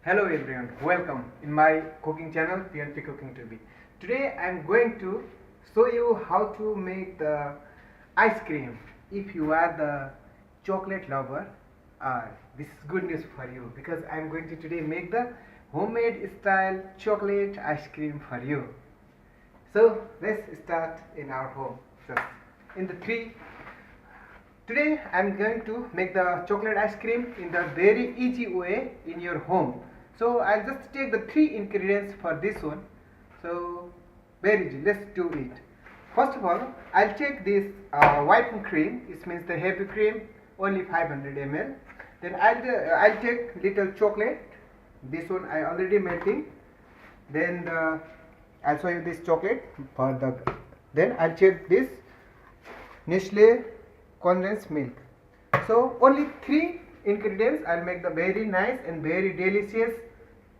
Hello everyone, welcome in my cooking channel PNP Cooking TV. Today I am going to show you how to make the ice cream. If you are the chocolate lover, this is good news for you because I am going to today make the homemade style chocolate ice cream for you. So let's start in our home. So in the three Today I am going to make the chocolate ice cream in the very easy way in your home. So I'll just take the three ingredients for this one. So very easy, let's do it. First of all, I'll take this whipping cream. It means the heavy cream, only 500 ml. Then I'll take little chocolate. This one I already melting. Then I'll show you this chocolate for the. Then I'll take this Nestle condensed milk. So only three ingredients. I'll make the very nice and very delicious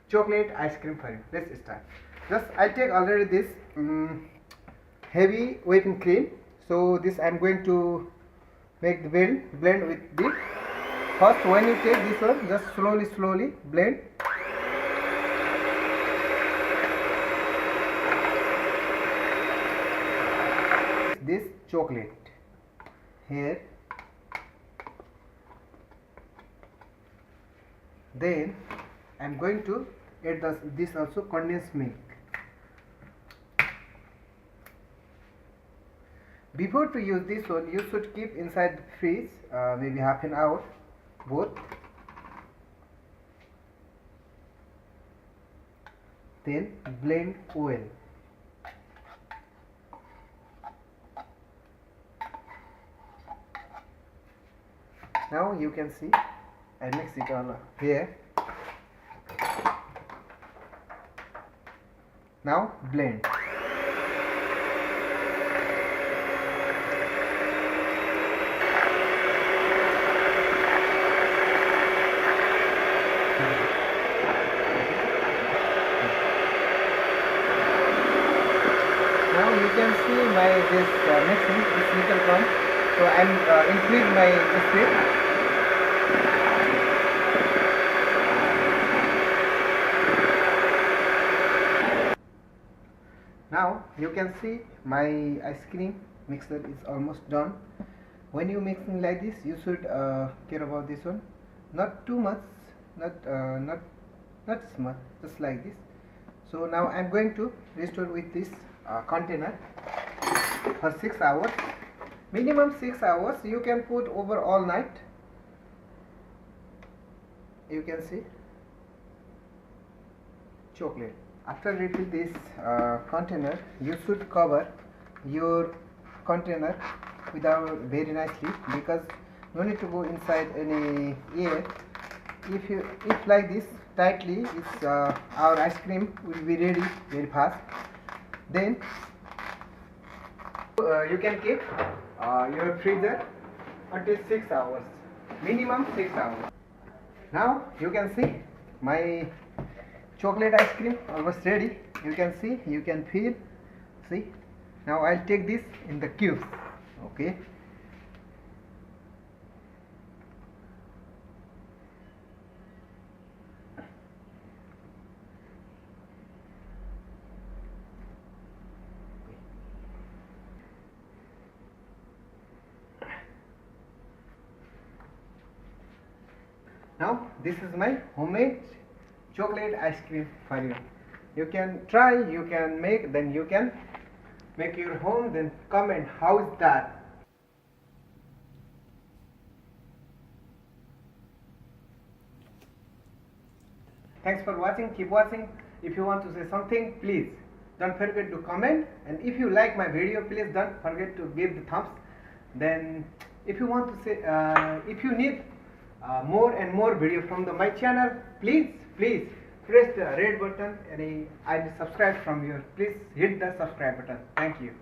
chocolate ice cream for you. Let's start. Just I'll take already this heavy whipping cream. So this I'm going to make the blend with this. First, when you take this one, just slowly blend. This chocolate here, then I'm going to add this also condensed milk. Before to use this one, you should keep inside the fridge maybe half an hour both. Then blend well. Now you can see I mix it all here. Now blend. Now you can see my this mixing this little pump. So I'm increase my speed. Now you can see my ice cream mixer is almost done. When you mixing like this, you should care about this one, not too much, not small, just like this. So now I'm going to restore with this container for 6 hours, minimum 6 hours. You can put over all night. You can see chocolate. After refill this container, you should cover your container without very nicely, because no need to go inside any air. If like this tightly, it's our ice cream will be ready very fast. Then you can keep your freezer until 6 hours, minimum 6 hours. Now you can see my chocolate ice cream almost ready. You can see, you can feel, see. Now I'll take this in the cubes. Okay. Now this is my homemade chocolate ice cream for you. You can try, you can make, then you can make your home, then comment how is that. Thanks for watching, keep watching. If you want to say something, please don't forget to comment, and if you like my video, please don't forget to give the thumbs. Then if you want to say if you need more and more video from my channel, please press the red button and I subscribe from here. Please hit the subscribe button. Thank you.